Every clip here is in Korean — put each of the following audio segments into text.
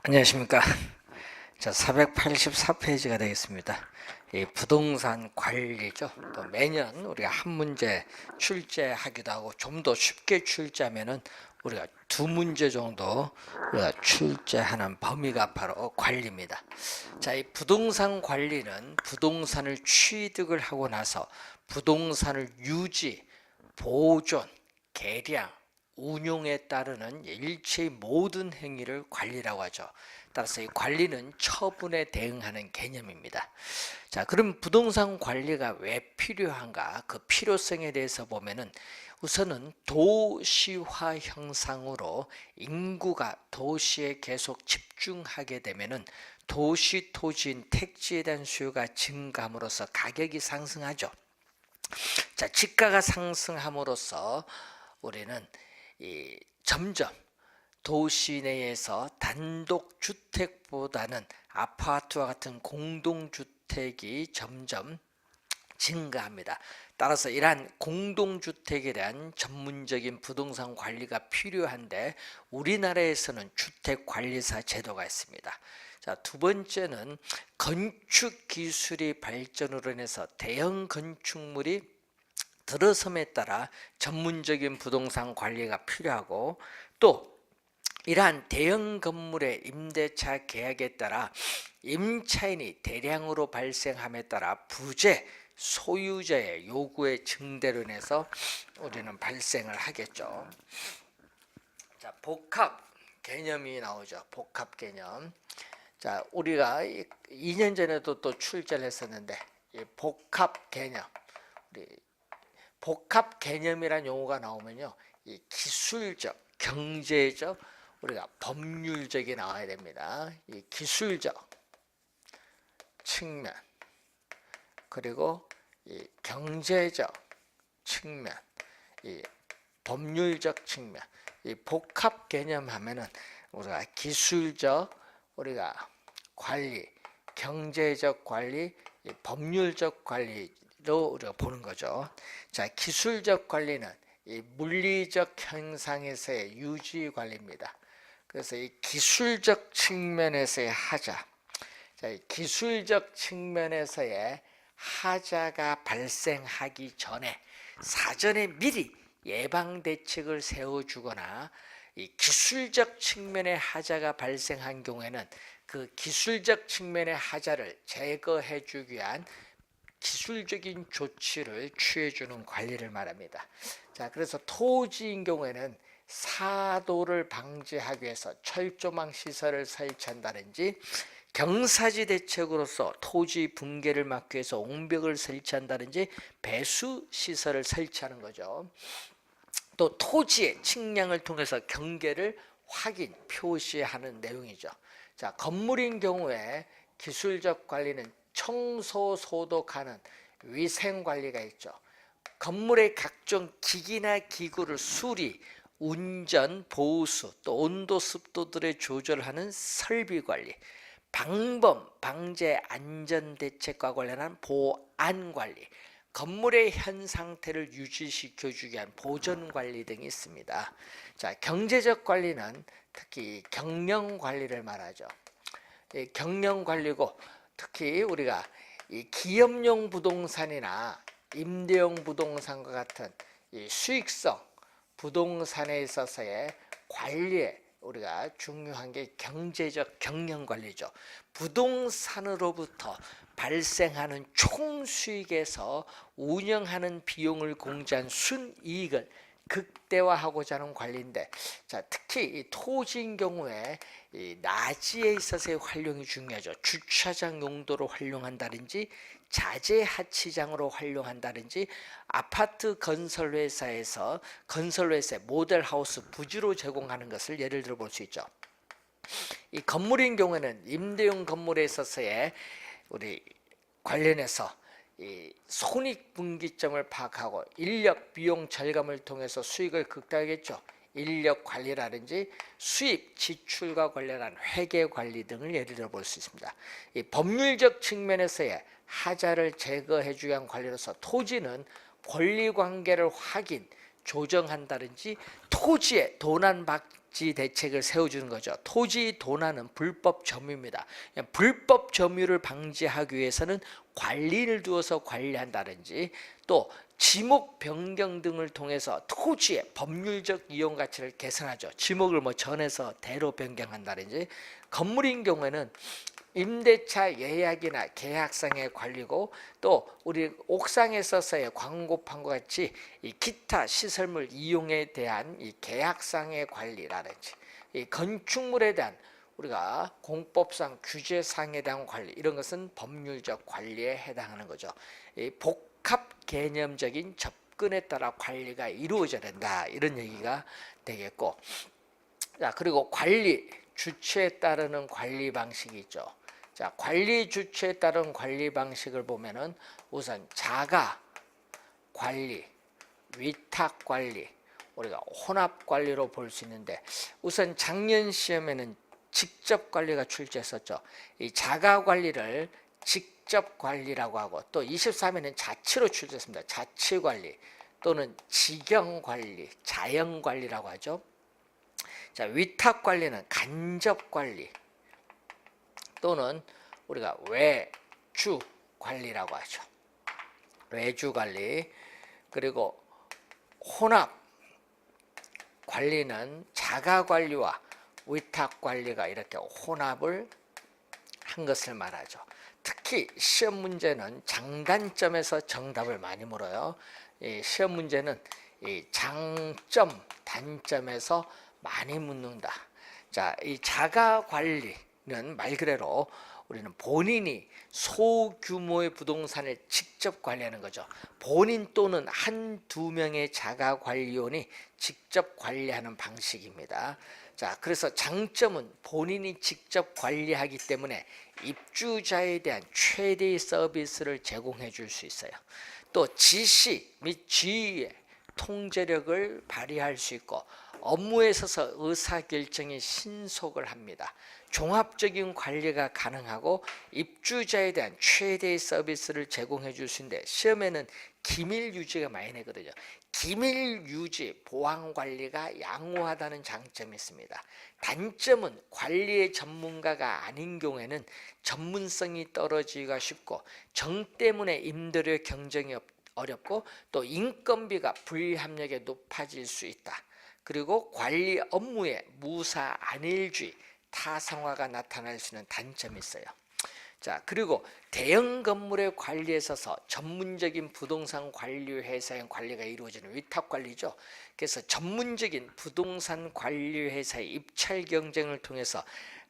안녕하십니까. 자, 484페이지가 되겠습니다. 이 부동산 관리죠. 또 매년 우리가 한 문제 출제하기도 하고 좀 더 쉽게 출제하면은 우리가 두 문제 정도 우리가 출제하는 범위가 바로 관리입니다. 자, 이 부동산 관리는 부동산을 취득을 하고 나서 부동산을 유지, 보존, 개량, 운용에 따르는 일체의 모든 행위를 관리라고 하죠. 따라서 이 관리는 처분에 대응하는 개념입니다. 자, 그럼 부동산 관리가 왜 필요한가? 그 필요성에 대해서 보면은 우선은 도시화 형상으로 인구가 도시에 계속 집중하게 되면은 도시 토지인 택지에 대한 수요가 증가함으로써 가격이 상승하죠. 자, 지가가 상승함으로써 우리는 점점 도시 내에서 단독주택보다는 아파트와 같은 공동주택이 점점 증가합니다. 따라서 이러한 공동주택에 대한 전문적인 부동산 관리가 필요한데 우리나라에서는 주택관리사 제도가 있습니다. 자, 두 번째는 건축 기술이 발전으로 인해서 대형 건축물이 들어섬에 따라 전문적인 부동산 관리가 필요하고 또 이러한 대형 건물의 임대차 계약에 따라 임차인이 대량으로 발생함에 따라 부재 소유자의 요구의 증대로 인해서 우리는 발생을 하겠죠. 자, 복합 개념이 나오죠. 복합 개념. 자, 우리가 2년 전에도 또 출제를 했었는데 이 복합 개념, 우리 복합 개념이란 용어가 나오면요, 이 기술적, 경제적, 우리가 법률적이 나와야 됩니다. 이 기술적 측면 그리고 이 경제적 측면, 이 법률적 측면, 이 복합 개념 하면은 우리가 기술적 우리가 관리, 경제적 관리, 이 법률적 관리로 우리가 보는 거죠. 자, 기술적 관리는 이 물리적 현상에서의 유지 관리입니다. 그래서 이 기술적 측면에서의 하자, 자, 이 기술적 측면에서의 하자가 발생하기 전에 사전에 미리 예방 대책을 세워주거나 이 기술적 측면의 하자가 발생한 경우에는 그 기술적 측면의 하자를 제거해 주기 위한 기술적인 조치를 취해주는 관리를 말합니다. 자, 그래서 토지인 경우에는 사도를 방지하기 위해서 철조망 시설을 설치한다든지 경사지 대책으로서 토지 붕괴를 막기 위해서 옹벽을 설치한다든지 배수 시설을 설치하는 거죠. 또 토지의 측량을 통해서 경계를 확인, 표시하는 내용이죠. 자, 건물인 경우에 기술적 관리는 청소, 소독하는 위생 관리가 있죠. 건물의 각종 기기나 기구를 수리, 운전, 보수, 또 온도, 습도들의 조절하는 설비 관리, 방범, 방제, 안전 대책과 관련한 보안 관리, 건물의 현 상태를 유지시켜 주기 위한 보존 관리 등이 있습니다. 자, 경제적 관리는 특히 경영 관리를 말하죠. 경영 관리고 특히 우리가 이 기업용 부동산이나 임대용 부동산과 같은 이 수익성 부동산에 있어서의 관리에 우리가 중요한 게 경제적 경영 관리죠. 부동산으로부터 발생하는 총 수익에서 운영하는 비용을 공제한 순이익을 극대화하고자 하는 관리인데, 자, 특히 이 토지인 경우에 이 나지에 있어서의 활용이 중요하죠. 주차장 용도로 활용한다든지 자재 하치장으로 활용한다든지 아파트 건설회사에서 건설회사의 모델하우스 부지로 제공하는 것을 예를 들어 볼 수 있죠. 이 건물인 경우에는 임대용 건물에 있어서의 우리 관련해서 이 손익분기점을 파악하고 인력 비용 절감을 통해서 수익을 극대화하겠죠. 인력 관리라든지 수입 지출과 관련한 회계 관리 등을 예를 들어 볼 수 있습니다. 이 법률적 측면에서의 하자를 제거해 주기 위한 관리로서 토지는 권리 관계를 확인, 조정한다든지 토지의 도난 방지 대책을 세워주는 거죠. 토지 도난은 불법 점유입니다. 불법 점유를 방지하기 위해서는 관리를 두어서 관리한다든지 또 지목 변경 등을 통해서 토지의 법률적 이용 가치를 개선하죠. 지목을 뭐 전에서 대로 변경한다든지, 건물인 경우에는 임대차 예약이나 계약상의 관리고, 또 우리 옥상에서의 광고판과 같이 이 기타 시설물 이용에 대한 이 계약상의 관리라든지, 이 건축물에 대한 우리가 공법상 규제상에 대한 관리, 이런 것은 법률적 관리에 해당하는 거죠. 이 복합 개념적인 접근에 따라 관리가 이루어져야 된다, 이런 얘기가 되겠고, 자, 그리고 관리 주체에 따르는 관리 방식이 있죠. 자, 관리 주체에 따른 관리 방식을 보면은 우선 자가 관리, 위탁 관리, 우리가 혼합 관리로 볼 수 있는데, 우선 작년 시험에는 직접 관리가 출제했었죠. 이 자가 관리를 직접 관리라고 하고, 또 23회는 자치로 출제했습니다. 자치 관리 또는 직영 관리, 자영 관리라고 하죠. 자, 위탁 관리는 간접 관리 또는 우리가 외주 관리라고 하죠. 외주 관리. 그리고 혼합 관리는 자가 관리와 위탁 관리가 이렇게 혼합을 한 것을 말하죠. 특히 시험 문제는 장단점에서 정답을 많이 물어요. 이 시험 문제는 이 장점, 단점에서 많이 묻는다. 자, 이 자가 관리는 말 그대로 우리는 본인이 소규모의 부동산을 직접 관리하는 거죠. 본인 또는 한두 명의 자가 관리원이 직접 관리하는 방식입니다. 자, 그래서 장점은 본인이 직접 관리하기 때문에 입주자에 대한 최대의 서비스를 제공해 줄 수 있어요. 또 지시 및 지휘의 통제력을 발휘할 수 있고, 업무에 있어서 의사결정이 신속을 합니다. 종합적인 관리가 가능하고 입주자에 대한 최대의 서비스를 제공해 줄 수 있는데, 시험에는 기밀 유지가 많이 내거든요. 기밀 유지, 보안 관리가 양호하다는 장점이 있습니다. 단점은 관리의 전문가가 아닌 경우에는 전문성이 떨어지기가 쉽고, 정 때문에 임대료 경쟁이 어렵고, 또 인건비가 불합리하게 높아질 수 있다. 그리고 관리 업무에 무사 안일주의, 타성화가 나타날 수 있는 단점이 있어요. 자, 그리고 대형 건물의 관리에 있어서 전문적인 부동산 관리 회사의 관리가 이루어지는 위탁 관리죠. 그래서 전문적인 부동산 관리 회사의 입찰 경쟁을 통해서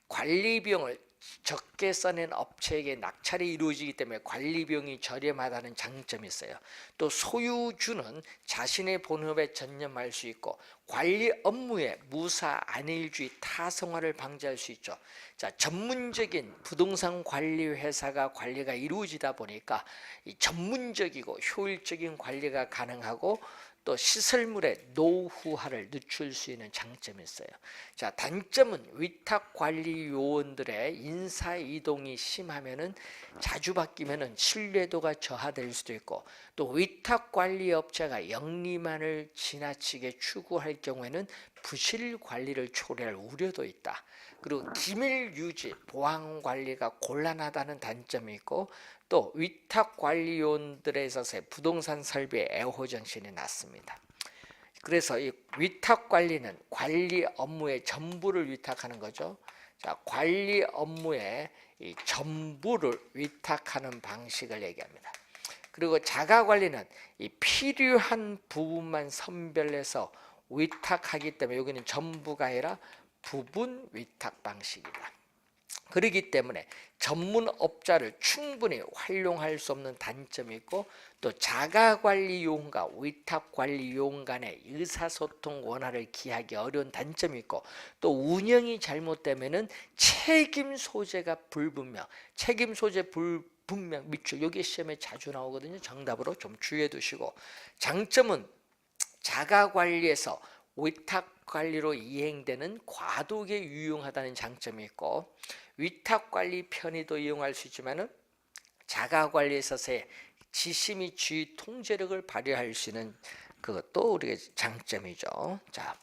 관리 비용을 적게 써낸 업체에게 낙찰이 이루어지기 때문에 관리 비용이 저렴하다는 장점이 있어요. 또 소유주는 자신의 본업에 전념할 수 있고, 관리 업무에 무사 안일주의, 타성화를 방지할 수 있죠. 자, 전문적인 부동산 관리 회사가 관리가 이루어지다 보니까 이 전문적이고 효율적인 관리가 가능하고, 또 시설물의 노후화를 늦출 수 있는 장점이 있어요. 자, 단점은 위탁 관리 요원들의 인사 이동이 심하면은, 자주 바뀌면은 신뢰도가 저하될 수도 있고, 또 위탁 관리 업체가 영리만을 지나치게 추구할 경우에는 부실 관리를 초래할 우려도 있다. 그리고 기밀 유지, 보안 관리가 곤란하다는 단점이 있고, 또 위탁 관리원들에 있어서의 부동산 설비의 애호 정신이 낮습니다. 그래서 이 위탁 관리는 관리 업무의 전부를 위탁하는 거죠. 자, 관리 업무의 이 전부를 위탁하는 방식을 얘기합니다. 그리고 자가 관리는 이 필요한 부분만 선별해서 위탁하기 때문에 여기는 전부가 아니라 부분 위탁 방식이다. 그렇기 때문에 전문업자를 충분히 활용할 수 없는 단점이 있고, 또 자가관리요원과 위탁관리요원 간의 의사소통 원활을 기하기 어려운 단점이 있고, 또 운영이 잘못되면은 책임 소재가 불분명, 책임 소재 불분명 미출, 여기 시험에 자주 나오거든요. 정답으로 좀 주의해 두시고, 장점은 자가관리에서 위탁관리로 이행되는 과도기에 유용하다는 장점이 있고, 위탁관리 편의도 이용할 수 있지만은 자가관리에 있어서의 지시 및 지휘 통제력을 발휘할 수 있는 그것도 우리의 장점이죠. 자,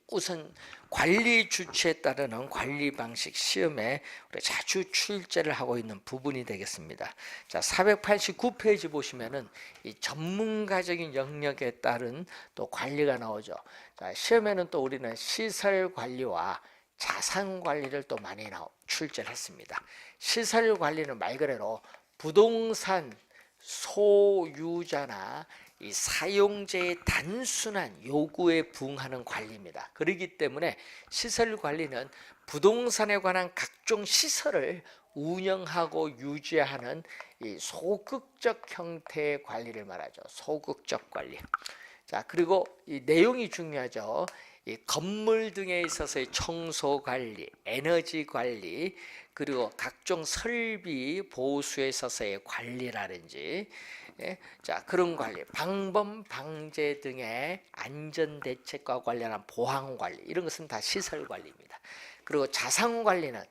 우선 관리 주체에 따르는 관리 방식 시험에 우리 자주 출제를 하고 있는 부분이 되겠습니다. 자, 489페이지 보시면은 이 전문가적인 영역에 따른 또 관리가 나오죠. 자, 시험에는 또 우리는 시설 관리와 자산 관리를 또 많이 출제를 했습니다. 시설 관리는 말 그대로 부동산 소유자나 이 사용자의 단순한 요구에 부응하는 관리입니다. 그렇기 때문에 시설 관리는 부동산에 관한 각종 시설을 운영하고 유지하는 이 소극적 형태의 관리를 말하죠. 소극적 관리. 자, 그리고 이 내용이 중요하죠. 이 건물 등에 있어서의 청소 관리, 에너지 관리, 그리고 각종 설비 보수에 있어서의 관리라든지, 자, 그런 관리, 방범 방제 등의 안전 대책과 관련한 보안 관리, 이런 것은 다 시설 관리입니다. 그리고 자산 관리는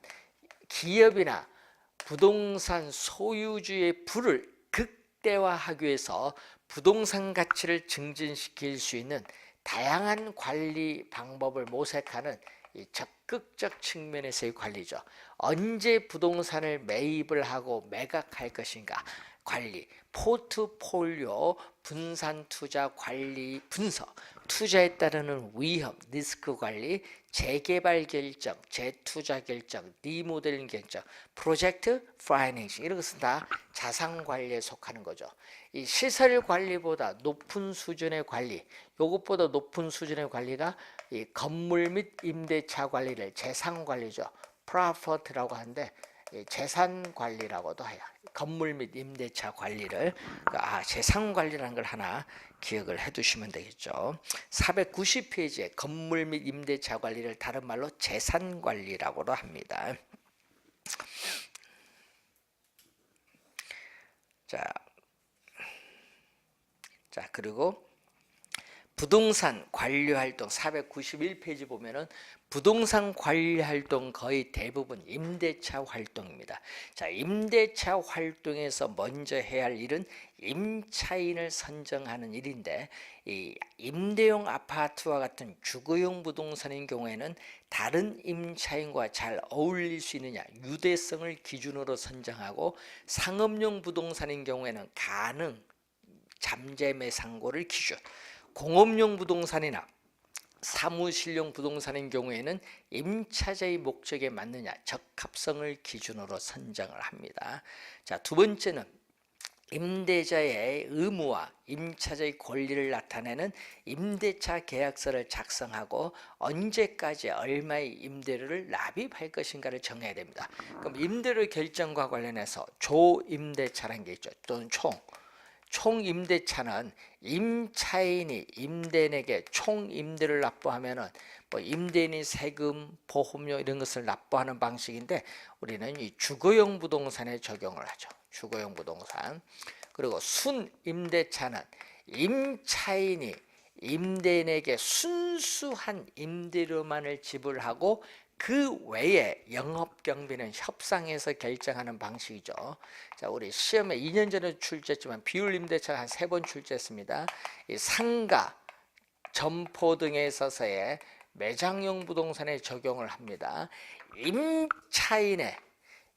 기업이나 부동산 소유주의 부를 극대화하기 위해서 부동산 가치를 증진시킬 수 있는 다양한 관리 방법을 모색하는 이 적극적 측면에서의 관리죠. 언제 부동산을 매입을 하고 매각할 것인가 관리, 포트폴리오 분산 투자 관리 분석, 투자에 따르는 위험, 리스크 관리, 재개발 결정, 재투자 결정, 리모델링 결정, 프로젝트 파이낸싱, 이런 것은 다 자산 관리에 속하는 거죠. 이 시설 관리보다 높은 수준의 관리, 이것보다 높은 수준의 관리가 이 건물 및 임대차 관리를 재산 관리죠. 프로퍼티라고 하는데 재산 관리라고도 해요. 건물 및 임대차 관리를 재산 관리라는 걸 하나 기억을 해두시면 되겠죠. 490페이지에 건물 및 임대차 관리를 다른 말로 재산 관리라고도 합니다. 자, 그리고 부동산 관리 활동 491페이지 보면은 부동산 관리 활동 거의 대부분 임대차 활동입니다. 자, 임대차 활동에서 먼저 해야 할 일은 임차인을 선정하는 일인데, 이 임대용 아파트와 같은 주거용 부동산인 경우에는 다른 임차인과 잘 어울릴 수 있느냐 유대성을 기준으로 선정하고, 상업용 부동산인 경우에는 가능 잠재 매상고를 기준, 공업용 부동산이나 사무실용 부동산인 경우에는 임차자의 목적에 맞느냐 적합성을 기준으로 선정을 합니다. 자, 두 번째는 임대자의 의무와 임차자의 권리를 나타내는 임대차 계약서를 작성하고 언제까지 얼마의 임대료를 납입할 것인가를 정해야 됩니다. 그럼 임대료 결정과 관련해서 조임대차라는 게 있죠. 또는 총임대차는 임차인이 임대인에게 총임대를 납부하면은 뭐 임대인이 세금, 보험료 이런 것을 납부하는 방식인데, 우리는 이 주거용 부동산에 적용을 하죠. 주거용 부동산. 그리고 순임대차는 임차인이 임대인에게 순수한 임대료만을 지불하고 그 외에 영업경비는 협상해서 결정하는 방식이죠. 자, 우리 시험에 2년 전에 출제했지만 비율 임대차가 한 3번 출제했습니다. 이 상가, 점포 등에 있어서의 매장용 부동산에 적용을 합니다.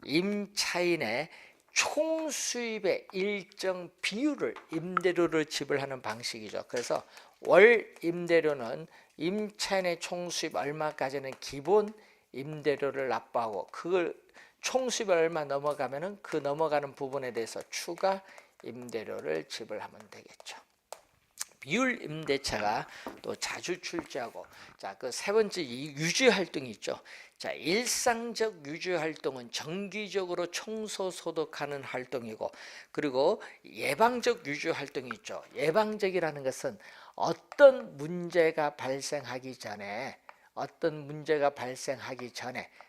임차인의 총 수입의 일정 비율을 임대료를 지불하는 방식이죠. 그래서 월 임대료는 임차인의 총 수입 얼마까지는 기본 임대료를 납부하고, 그걸 총 수입이 얼마 넘어가면은 그 넘어가는 부분에 대해서 추가 임대료를 지불하면 되겠죠. 비율 임대차가 또 자주 출제하고, 자, 그 세 번째 이 유지 활동이 있죠. 자, 일상적 유지 활동은 정기적으로 청소 소독하는 활동이고, 그리고 예방적 유지 활동이 있죠. 예방적이라는 것은 어떤 문제가 발생하기 전에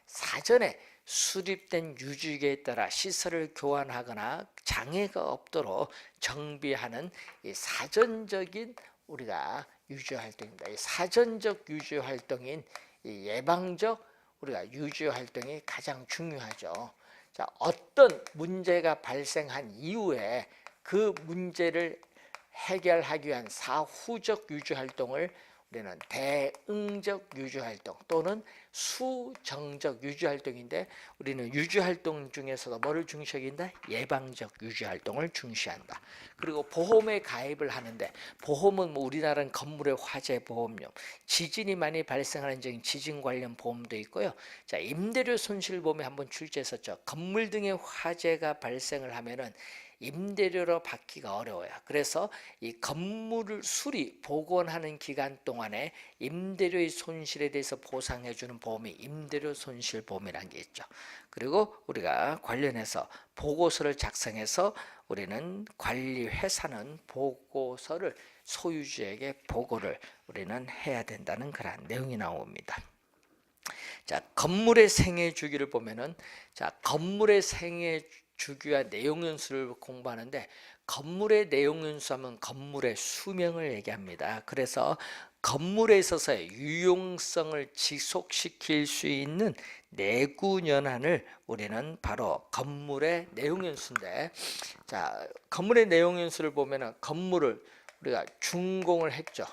사전에 수립된 유지계에 따라 시설을 교환하거나 장애가 없도록 정비하는 이 사전적인 우리가 유지 활동입니다. 이 사전적 유지 활동인 이 예방적 우리가 유지 활동이 가장 중요하죠. 자, 어떤 문제가 발생한 이후에 그 문제를 해결하기 위한 사후적 유지 활동을 우리는 대응적 유주활동 또는 수정적 유주활동인데, 우리는 유주활동 중에서도 뭐를 중시한다? 예방적 유주활동을 중시한다. 그리고 보험에 가입을 하는데, 보험은 뭐 우리나라는 건물의 화재 보험료, 지진이 많이 발생하는 지진 관련 보험도 있고요. 자, 임대료 손실보험에 한번 출제했었죠. 건물 등의 화재가 발생을 하면은 임대료로 받기가 어려워요. 그래서 이 건물을 수리, 복원하는 기간 동안에 임대료의 손실에 대해서 보상해주는 보험이 임대료 손실보험이라는 게 있죠. 그리고 우리가 관련해서 보고서를 작성해서 우리는 관리회사는 보고서를 소유주에게 보고를 우리는 해야 된다는 그런 내용이 나옵니다. 자, 건물의 생애 주기를 보면은, 자, 건물의 생애 주기와 내용연수를 공부하는데, 건물의 내용연수하면 건물의 수명을 얘기합니다. 그래서 건물에 있어서의 유용성을 지속시킬 수 있는 내구연한을 우리는 바로 건물의 내용연수인데, 자, 건물의 내용연수를 보면은 건물을 우리가 준공을 했죠.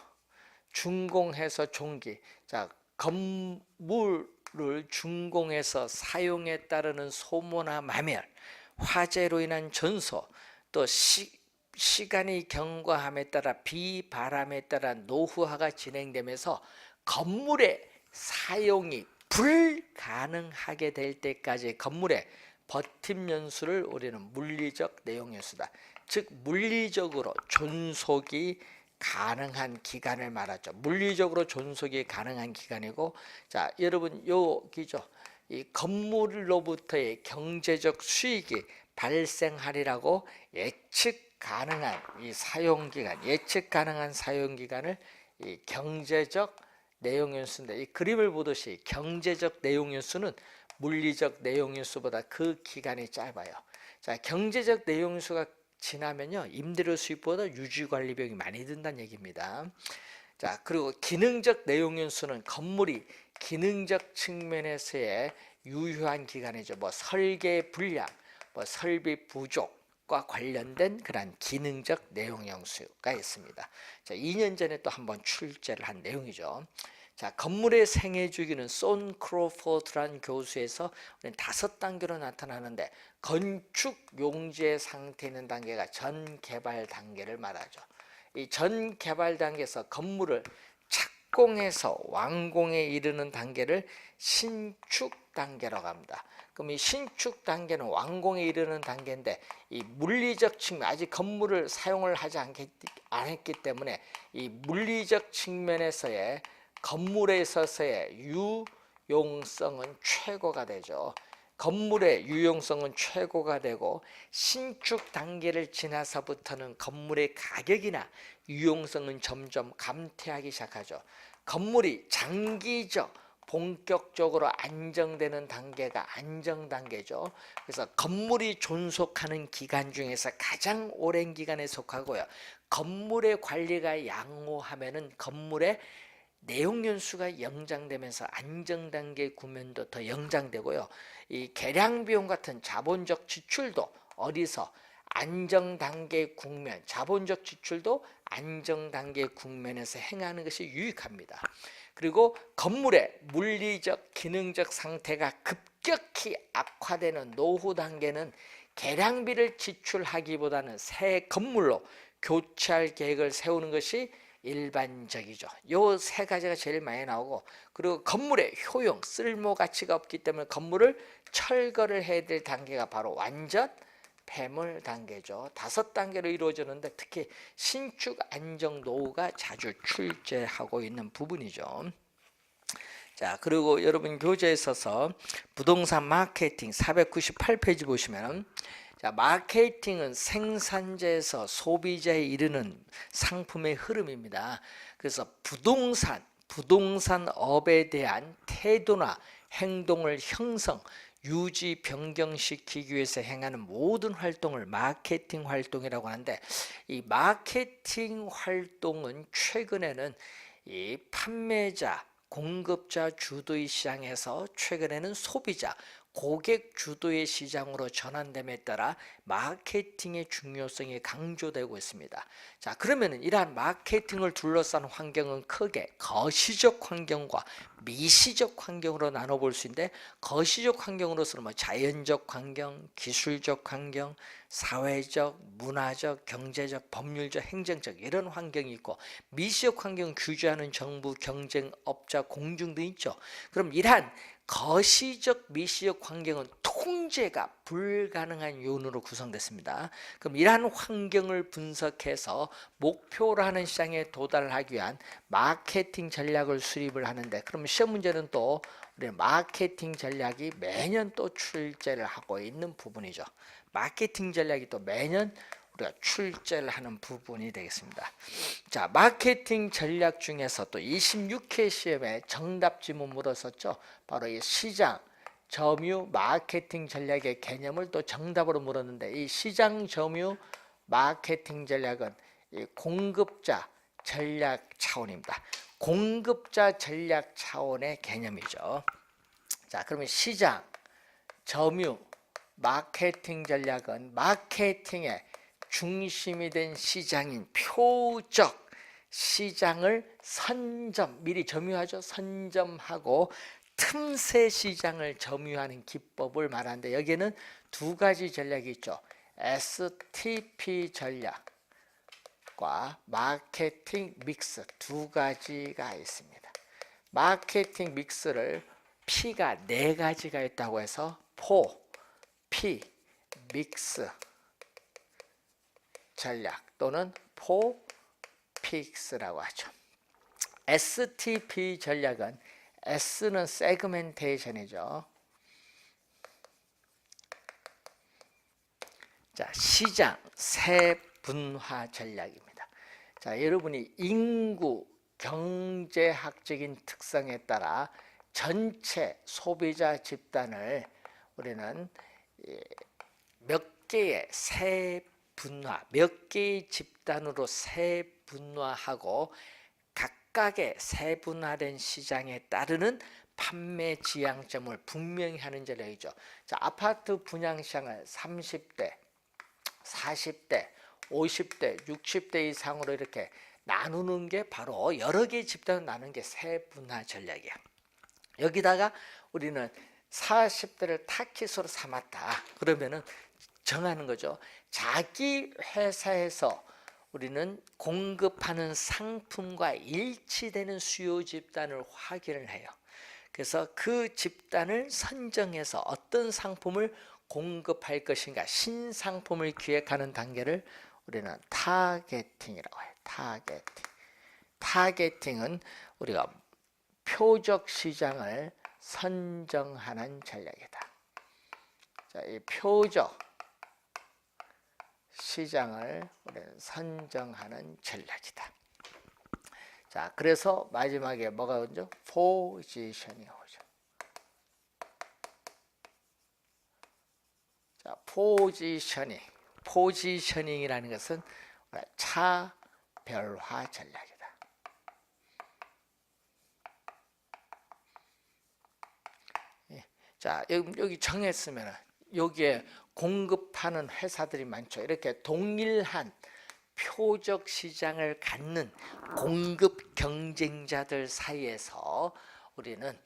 준공해서 종기. 자, 건물을 준공해서 사용에 따르는 소모나 마멸, 화재로 인한 전소, 또 시간이 경과함에 따라 비바람에 따라 노후화가 진행되면서 건물의 사용이 불가능하게 될 때까지 건물의 버팀연수를 우리는 물리적 내용연수다. 즉 물리적으로 존속이 가능한 기간을 말하죠. 물리적으로 존속이 가능한 기간이고, 자, 여러분 여기죠. 이 건물로부터의 경제적 수익이 발생하리라고 예측 가능한 이 사용 기간, 예측 가능한 사용 기간을 이 경제적 내용연수인데, 이 그림을 보듯이 경제적 내용연수는 물리적 내용연수보다 그 기간이 짧아요. 자, 경제적 내용연수가 지나면요, 임대료 수입보다 유지관리 비용이 많이 든다는 얘기입니다. 자, 그리고 기능적 내용연수는 건물이 기능적 측면에서의 유효한 기간이죠. 뭐 설계 불량, 뭐 설비 부족과 관련된 그런 기능적 내용연수가 있습니다. 자, 2년 전에 또 한번 출제를 한 내용이죠. 자, 건물의 생애 주기는 손 크로포드라는 교수에서 5단계로 나타나는데, 건축 용지의 상태 있는 단계가 전 개발 단계를 말하죠. 이 전 개발 단계에서 건물을 착공해서 완공에 이르는 단계를 신축 단계라고 합니다. 그럼 이 신축 단계는 완공에 이르는 단계인데, 이 물리적 측면, 아직 건물을 사용을 하지 안 했기 때문에 이 물리적 측면에서의 건물에 있어서의 유용성은 최고가 되죠. 건물의 유용성은 최고가 되고, 신축 단계를 지나서부터는 건물의 가격이나 유용성은 점점 감퇴하기 시작하죠. 건물이 장기적 본격적으로 안정되는 단계가 안정 단계죠. 그래서 건물이 존속하는 기간 중에서 가장 오랜 기간에 속하고요. 건물의 관리가 양호하면은 건물의 내용연수가 연장되면서 안정단계 구면도 더 연장되고요. 이 개량비용 같은 자본적 지출도 어디서 안정단계 국면, 자본적 지출도 안정단계 국면에서 행하는 것이 유익합니다. 그리고 건물의 물리적, 기능적 상태가 급격히 악화되는 노후 단계는 개량비를 지출하기보다는 새 건물로 교체할 계획을 세우는 것이 일반적이죠. 요 세 가지가 제일 많이 나오고, 그리고 건물의 효용, 쓸모 가치가 없기 때문에 건물을 철거를 해야 될 단계가 바로 완전 폐물 단계죠. 5단계로 이루어지는데, 특히 신축 안정 노후가 자주 출제하고 있는 부분이죠. 자, 그리고 여러분 교재에 있어서 부동산 마케팅 498페이지 보시면, 자, 마케팅은 생산자에서 소비자에 이르는 상품의 흐름입니다. 그래서 부동산업에 대한 태도나 행동을 형성, 유지, 변경시키기 위해서 행하는 모든 활동을 마케팅 활동이라고 하는데, 이 마케팅 활동은 최근에는 이 판매자, 공급자 주도의 시장에서 최근에는 소비자, 고객 주도의 시장으로 전환됨에 따라 마케팅의 중요성이 강조되고 있습니다. 자, 그러면은 이러한 마케팅을 둘러싼 환경은 크게 거시적 환경과 미시적 환경으로 나눠볼 수 있는데, 거시적 환경으로서는 뭐 자연적 환경, 기술적 환경, 사회적, 문화적, 경제적, 법률적, 행정적 이런 환경이 있고, 미시적 환경은 규제하는 정부, 경쟁업자, 공중 등 있죠. 그럼 이러한 거시적, 미시적 환경은 통제가 불가능한 요인으로 구성됐습니다. 그럼 이러한 환경을 분석해서 목표로 하는 시장에 도달하기 위한 마케팅 전략을 수립을 하는데, 그럼 시험 문제는 또 우리 마케팅 전략이 매년 또 출제를 하고 있는 부분이죠. 마케팅 전략이 또 매년 우리가 출제를 하는 부분이 되겠습니다. 자, 마케팅 전략 중에서 또 26회 시험에 정답 지문 물었었죠. 바로 이 시장, 점유, 마케팅 전략의 개념을 또 정답으로 물었는데, 이 시장, 점유, 마케팅 전략은 이 공급자 전략 차원입니다. 공급자 전략 차원의 개념이죠. 자, 그러면 시장, 점유, 마케팅 전략은 마케팅의 중심이 된 시장인 표적 시장을 미리 점유하죠. 선점하고 틈새 시장을 점유하는 기법을 말하는데, 여기에는 두 가지 전략이 있죠. STP 전략과 마케팅 믹스 두 가지가 있습니다. 마케팅 믹스를 P가 네 가지가 있다고 해서 P 믹스 전략 또는 픽스라고 하죠. STP 전략은 S는 세그멘테이션이죠. 자, 시장 세분화 전략입니다. 자, 여러분이 인구 경제학적인 특성에 따라 전체 소비자 집단을 우리는 몇 개의 몇 개의 집단으로 세분화하고 각각의 세분화된 시장에 따르는 판매 지향점을 분명히 하는 전략이죠. 자, 아파트 분양 시장을 30대, 40대, 50대, 60대 이상으로 이렇게 나누는 게 바로 여러 개의 집단을 나누는 게 세분화 전략이야. 여기다가 우리는 40대를 타깃으로 삼았다. 그러면은 정하는 거죠. 자기 회사에서 우리는 공급하는 상품과 일치되는 수요 집단을 확인을 해요. 그래서 그 집단을 선정해서 어떤 상품을 공급할 것인가, 신상품을 기획하는 단계를 우리는 타겟팅이라고 해요. 타겟팅은 우리가 표적 시장을 선정하는 전략이다. 자, 이 표적 시장을 우리는 선정하는 전략이다. 자, 그래서 마지막에 뭐가 오죠? 포지셔닝이 오죠. 자, 포지셔닝이라는 것은 차별화 전략이다. 자, 여기 정했으면 여기에 공급하는 회사들이 많죠. 이렇게 동일한 표적 시장을 갖는 공급 경쟁자들 사이에서 우리는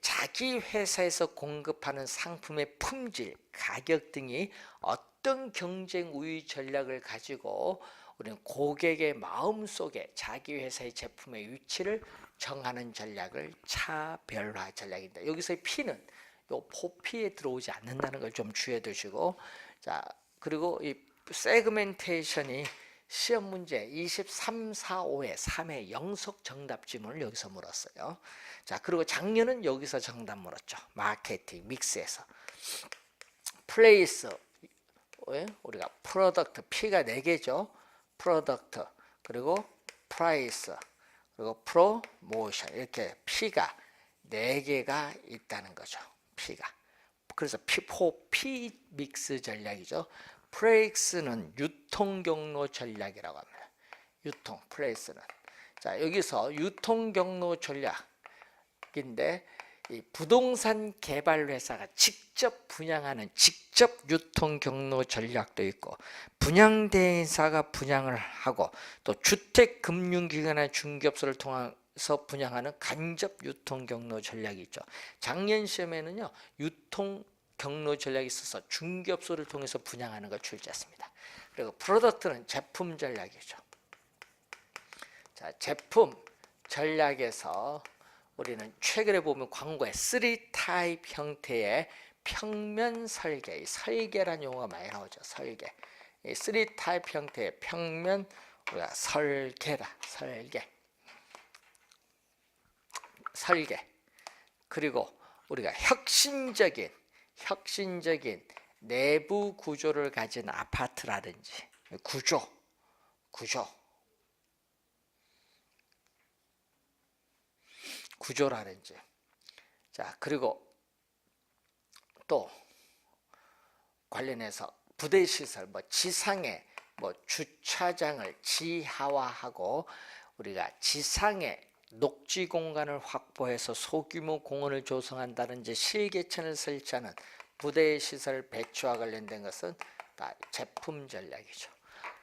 자기 회사에서 공급하는 상품의 품질, 가격 등이 어떤 경쟁 우위 전략을 가지고 우리는 고객의 마음속에 자기 회사의 제품의 위치를 정하는 전략을 차별화 전략입니다. 여기서의 P는 요 포피에 들어오지 않는다는 걸 좀 주의해 두시고, 자, 그리고 이 세그멘테이션이 시험 문제 23, 4, 5에 3회 영속 정답 지문을 여기서 물었어요. 자, 그리고 작년은 여기서 정답 물었죠. 마케팅 믹스에서. 플레이스, 우리가 프로덕트, P가 4개죠. 프로덕트, 그리고 프라이스, 그리고 프로모션, 이렇게 P가 4개가 있다는 거죠. P가. 그래서 P 믹스 전략이죠. 플레이스는 유통 경로 전략이라고 합니다. 유통, 플레이스는. 자, 여기서 유통 경로 전략인데 이 부동산 개발 회사가 직접 분양하는 직접 유통 경로 전략도 있고, 분양 대행사가 분양을 하고, 또 주택 금융기관이나 중개업소를 통해서 분양하는 간접 유통 경로 전략이 있죠. 작년 시험에는요, 유통 경로 전략이 있어서 중개업소를 통해서 분양하는 걸 출제했습니다. 그리고 프로덕트는 제품 전략이죠. 자, 제품 전략에서 우리는 최근에 보면 광고에 3타입 형태의 평면 설계, 이 설계라는 용어가 많이 나오죠. 설계. 이 3타입 형태의 평면, 우리가 설계다. 설계. 그리고 우리가 혁신적인 내부 구조를 가진 아파트라든지 구조라든지, 자, 그리고 또 관련해서 부대 시설, 지상에 주차장을 지하화하고 우리가 지상에 녹지 공간을 확보해서 소규모 공원을 조성한다든지 실개천을 설치하는 부대 시설 배치와 관련된 것은 다 제품 전략이죠.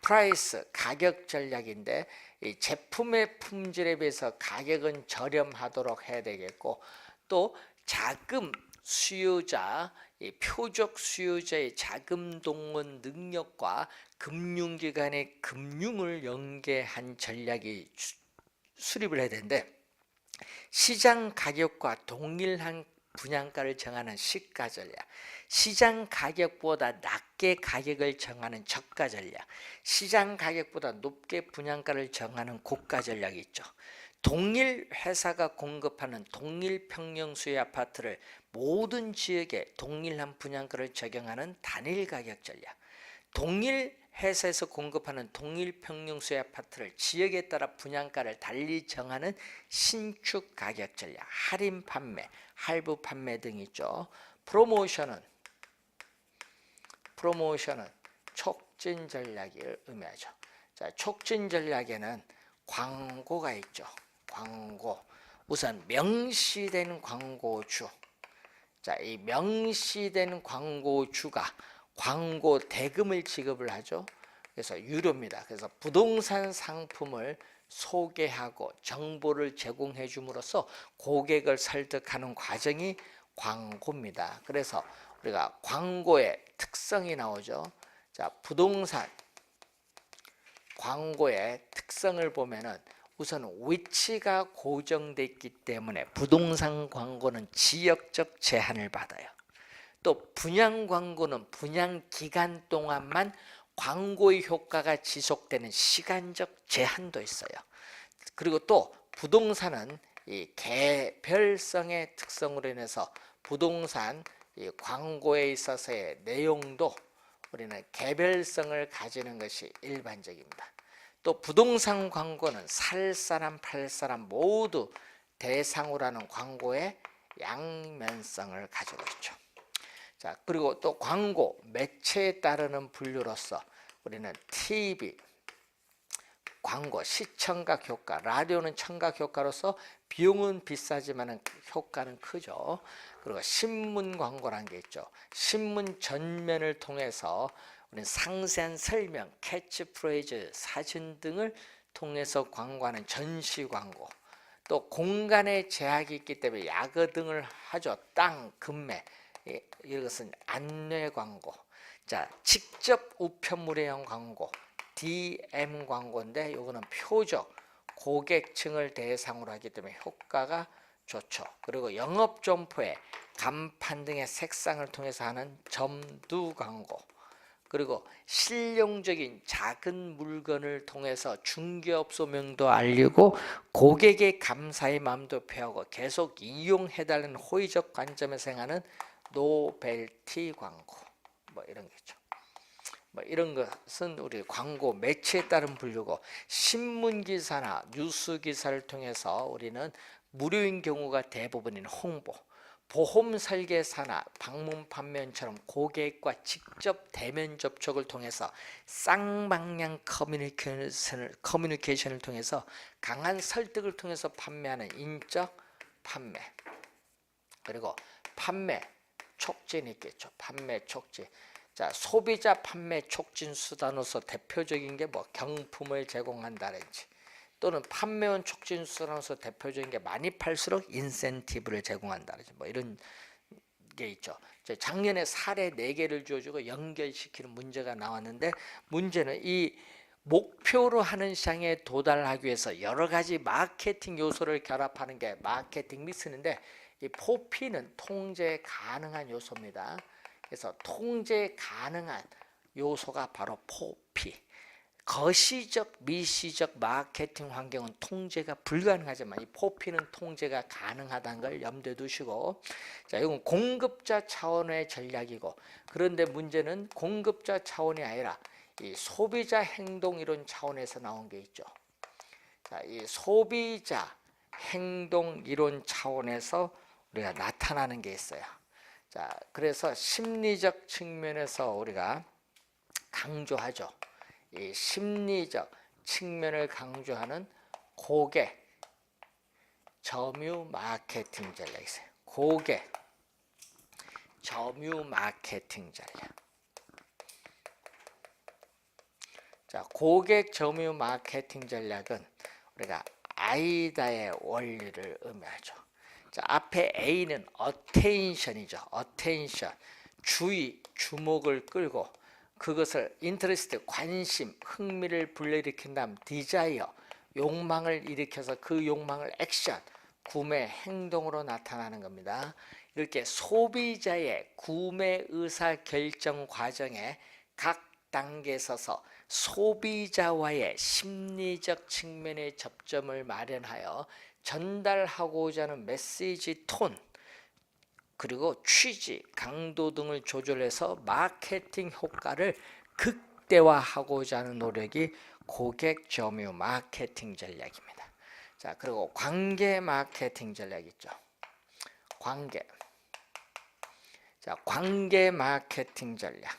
프라이스, 가격 전략인데, 이 제품의 품질에 비해서 가격은 저렴하도록 해야 되겠고, 또 자금 수요자, 이 표적 수요자의 자금 동원 능력과 금융기관의 금융을 연계한 전략이 수립을 해야 되는데, 시장 가격과 동일한 분양가를 정하는 시가 전략, 시장 가격보다 낮게 가격을 정하는 저가 전략, 시장 가격보다 높게 분양가를 정하는 고가 전략이 있죠. 동일 회사가 공급하는 동일 평형수의 아파트를 모든 지역에 동일한 분양가를 적용하는 단일 가격 전략, 동일 회사에서 공급하는 동일 평형수의 아파트를 지역에 따라 분양가를 달리 정하는 신축 가격 전략, 할인 판매, 할부 판매 등이 있죠. 프로모션은 촉진 전략을 의미하죠. 자, 촉진 전략에는 광고가 있죠. 광고. 우선 명시된 광고주. 자, 이 명시된 광고주가 광고 대금을 지급을 하죠. 그래서 유료입니다. 그래서 부동산 상품을 소개하고 정보를 제공해 줌으로써 고객을 설득하는 과정이 광고입니다. 그래서 우리가 광고의 특성이 나오죠. 자, 부동산 광고의 특성을 보면은 우선 위치가 고정되어 있기 때문에 부동산 광고는 지역적 제한을 받아요. 또 분양 광고는 분양 기간 동안만 광고의 효과가 지속되는 시간적 제한도 있어요. 그리고 또 부동산은 이 개별성의 특성으로 인해서 부동산 이 광고에 있어서의 내용도 우리는 개별성을 가지는 것이 일반적입니다. 또 부동산 광고는 살 사람 팔 사람 모두 대상으로 하는 광고의 양면성을 가지고 있죠. 자, 그리고 또 광고 매체에 따르는 분류로서 우리는 TV 광고 시청각 효과, 라디오는 청각 효과로서 비용은 비싸지만 효과는 크죠. 그리고 신문 광고라는 게 있죠. 신문 전면을 통해서 우리는 상세한 설명, 캐치프레이즈, 사진 등을 통해서 광고하는 전시 광고. 또 공간에 제약이 있기 때문에 야거 등을 하죠. 땅, 금매. 이것은 안내 광고. 자, 직접 우편물회용 광고, DM 광고인데 이거는 표적 고객층을 대상으로 하기 때문에 효과가 좋죠. 그리고 영업 점포에 간판 등의 색상을 통해서 하는 점두 광고. 그리고 실용적인 작은 물건을 통해서 중개업소 명도 알리고 고객의 감사의 마음도 표하고 계속 이용해달라는 호의적 관점에서 행하는 노벨티 광고, 이런 거죠. 이런 것은 우리 광고 매체에 따른 분류고, 신문 기사나 뉴스 기사를 통해서 우리는 무료인 경우가 대부분인 홍보, 보험 설계사나 방문 판매처럼 고객과 직접 대면 접촉을 통해서 쌍방향 커뮤니케이션을 통해서 강한 설득을 통해서 판매하는 인적 판매. 그리고 판매 촉진이 있겠죠. 판매 촉진. 자, 소비자 판매 촉진 수단으로서 대표적인 게 뭐 경품을 제공한다든지, 또는 판매원 촉진 수단으로서 대표적인 게 많이 팔수록 인센티브를 제공한다든지 뭐 이런 게 있죠. 작년에 사례 4개를 주어주고 연결시키는 문제가 나왔는데, 문제는 이 목표로 하는 시장에 도달하기 위해서 여러 가지 마케팅 요소를 결합하는 게 마케팅 믹스인데, 이 포피는 통제 가능한 요소입니다. 그래서 통제 가능한 요소가 바로 포피. 거시적, 미시적 마케팅 환경은 통제가 불가능하지만 이 포피는 통제가 가능하다는 걸 염두에 두시고, 자, 이건 공급자 차원의 전략이고, 그런데 문제는 공급자 차원이 아니라 이 소비자 행동 이론 차원에서 나온 게 있죠. 자, 이 소비자 행동 이론 차원에서 우리가 나타나는 게 있어요. 자, 그래서 심리적 측면에서 우리가 강조하죠. 이 심리적 측면을 강조하는 고객 점유 마케팅 전략이 있어요. 고객 점유 마케팅 전략. 자, 고객 점유 마케팅 전략은 우리가 아이다의 원리를 의미하죠. 자, 앞에 A는 attention이죠. attention, 주의, 주목을 끌고 그것을 interest, 관심, 흥미를 불러일으킨 다음 desire, 욕망을 일으켜서 그 욕망을 액션, 구매, 행동으로 나타나는 겁니다. 이렇게 소비자의 구매 의사 결정 과정에 각 단계에 서서 소비자와의 심리적 측면의 접점을 마련하여 전달하고자 하는 메시지 톤, 그리고 취지, 강도 등을 조절해서 마케팅 효과를 극대화하고자 하는 노력이 고객 점유 마케팅 전략입니다. 자, 그리고 관계 마케팅 전략 있죠. 관계. 자, 관계 마케팅 전략.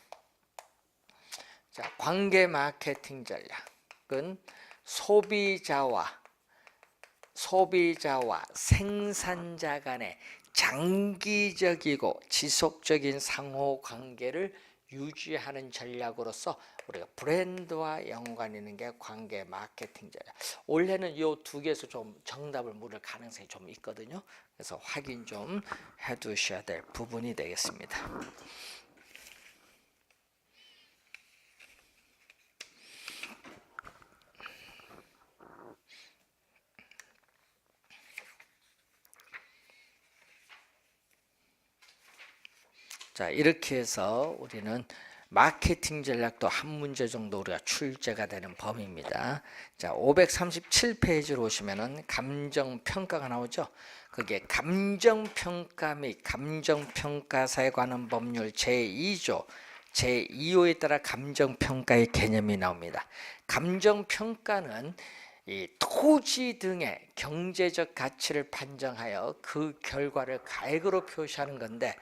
자, 관계 마케팅 전략은 소비자와 생산자 간의 장기적이고 지속적인 상호 관계를 유지하는 전략으로서 우리가 브랜드와 연관 있는 게 관계 마케팅 전략. 올해는 이 두 개에서 좀 정답을 물을 가능성이 좀 있거든요. 그래서 확인 좀 해두셔야 될 부분이 되겠습니다. 자, 이렇게 해서 우리는 마케팅 전략도 한 문제 정도 우리가 출제가 되는 범위입니다. 자, 537페이지로 오시면은 감정평가가 나오죠. 그게 감정평가 및 감정평가사에 관한 법률 제2조 제2호에 따라 감정평가의 개념이 나옵니다. 감정평가는 이 토지 등의 경제적 가치를 판정하여 그 결과를 가액으로 표시하는 건데,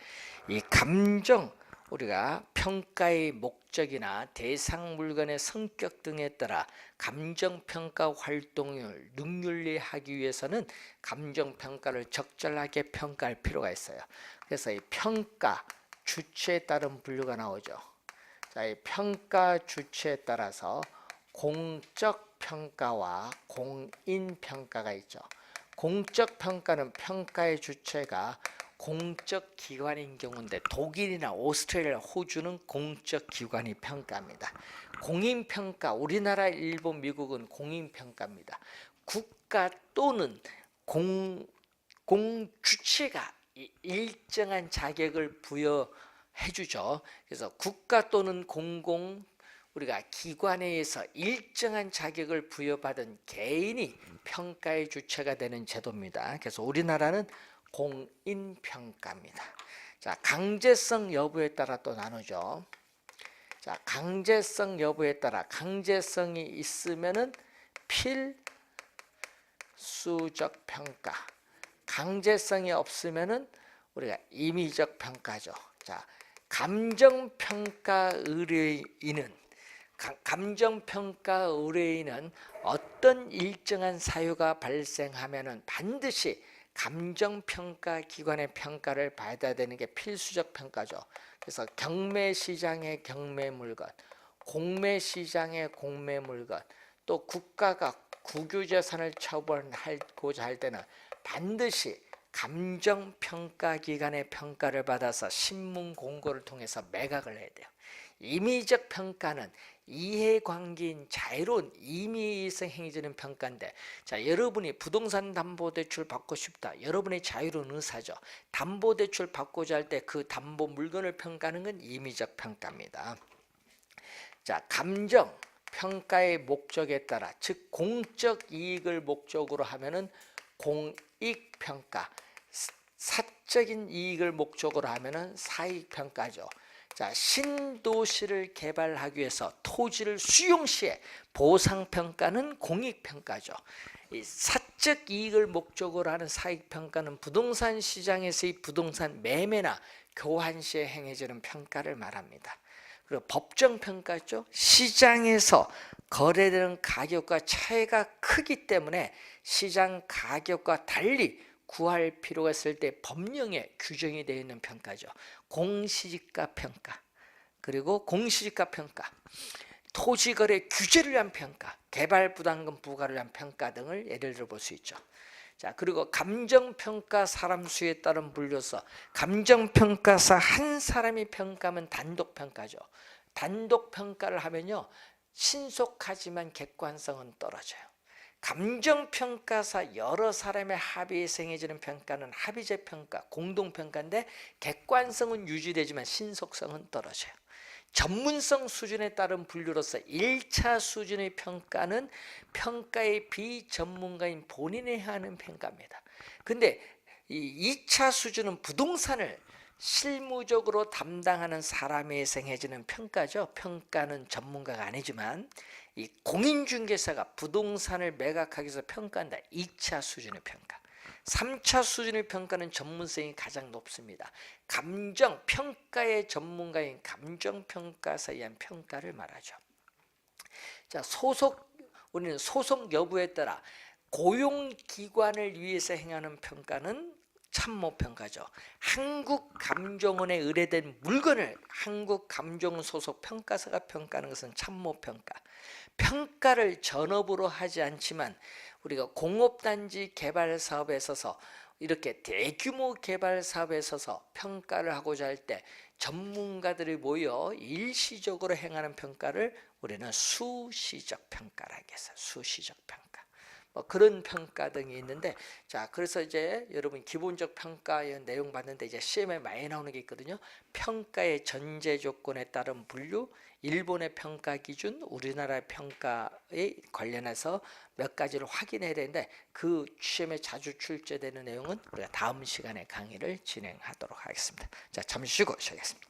이 감정, 우리가 평가의 목적이나 대상 물건의 성격 등에 따라 감정평가 활동을 능률리하기 위해서는 감정평가를 적절하게 평가할 필요가 있어요. 그래서 이 평가 주체에 따른 분류가 나오죠. 자, 이 평가 주체에 따라서 공적 평가와 공인 평가가 있죠. 공적 평가는 평가의 주체가 공적 기관인 경우인데, 독일이나 오스트레일리아, 호주는 공적 기관이 평가합니다. 공인 평가, 우리나라, 일본, 미국은 공인 평가입니다. 국가 또는 공 주체가 일정한 자격을 부여해 주죠. 그래서 국가 또는 우리가 기관에 의해서 일정한 자격을 부여받은 개인이 평가의 주체가 되는 제도입니다. 그래서 우리나라는 공인평가입니다. 자, 강제성 여부에 따라 또 나누죠. 자, 강제성 여부에 따라 강제성이 있으면은 필수적 평가, 강제성이 없으면은 우리가 임의적 평가죠. 자, 감정평가 의뢰인은 어떤 일정한 사유가 발생하면은 반드시 감정평가 기관의 평가를 받아야 되는 게 필수적 평가죠. 그래서 경매시장의 경매물건, 공매시장의 공매물건, 또 국가가 국유재산을 처분하고자 할 때는 반드시 감정평가기관의 평가를 받아서 신문 공고를 통해서 매각을 해야 돼요. 임의적 평가는 이해관계인 자유로운 임의에서 행해지는 평가인데, 자, 여러분이 부동산 담보대출 받고 싶다. 여러분의 자유로운 의사죠. 담보대출 받고자 할 때 그 담보 물건을 평가하는 건 임의적 평가입니다. 자, 감정 평가의 목적에 따라, 즉 공적 이익을 목적으로 하면은 공익평가, 사적인 이익을 목적으로 하면은 사익평가죠. 자, 신도시를 개발하기 위해서 토지를 수용 시에 보상평가는 공익평가죠. 이 사적 이익을 목적으로 하는 사익평가는 부동산 시장에서의 부동산 매매나 교환 시에 행해지는 평가를 말합니다. 그리고 법정평가죠. 시장에서 거래되는 가격과 차이가 크기 때문에 시장 가격과 달리 구할 필요가 있을 때 법령에 규정이 되어 있는 평가죠. 공시지가 평가, 그리고 공시지가 평가, 토지거래 규제를 위한 평가, 개발부담금 부과를 위한 평가 등을 예를 들어 볼 수 있죠. 자, 그리고 감정평가 사람 수에 따른 분류서, 감정평가사 한 사람이 평가하면 단독평가죠. 단독평가를 하면요, 신속하지만 객관성은 떨어져요. 감정평가사 여러 사람의 합의에서 행해지는 평가는 합의제 평가, 공동평가인데 객관성은 유지되지만 신속성은 떨어져요. 전문성 수준에 따른 분류로서 1차 수준의 평가는 평가의 비전문가인 본인이 하는 평가입니다. 근데 이 2차 수준은 부동산을 실무적으로 담당하는 사람이 행해지는 평가죠. 평가는 전문가가 아니지만 이 공인중개사가 부동산을 매각하기 위해서 평가한다. 2차 수준의 평가. 3차 수준의 평가는 전문성이 가장 높습니다. 감정평가의 전문가인 감정평가사에 의한 평가를 말하죠. 자, 우리는 소속 여부에 따라 고용기관을 위해서 행하는 평가는 참모평가죠. 한국감정원에 의뢰된 물건을 한국감정원 소속 평가사가 평가하는 것은 참모평가. 평가를 전업으로 하지 않지만 우리가 공업단지 개발 사업에 있어서 이렇게 대규모 개발 사업에 있어서 평가를 하고자 할 때 전문가들이 모여 일시적으로 행하는 평가를 우리는 수시적 평가라 하겠어요. 수시적 평가. 뭐 그런 평가 등이 있는데, 자, 그래서 이제 여러분 기본적 평가의 내용 봤는데 이제 시험에 많이 나오는 게 있거든요. 평가의 전제 조건에 따른 분류, 일본의 평가 기준, 우리나라의 평가에 관련해서 몇 가지를 확인해야 되는데, 그 시험에 자주 출제되는 내용은 우리가 다음 시간에 강의를 진행하도록 하겠습니다. 자, 잠시 쉬고 시작하겠습니다.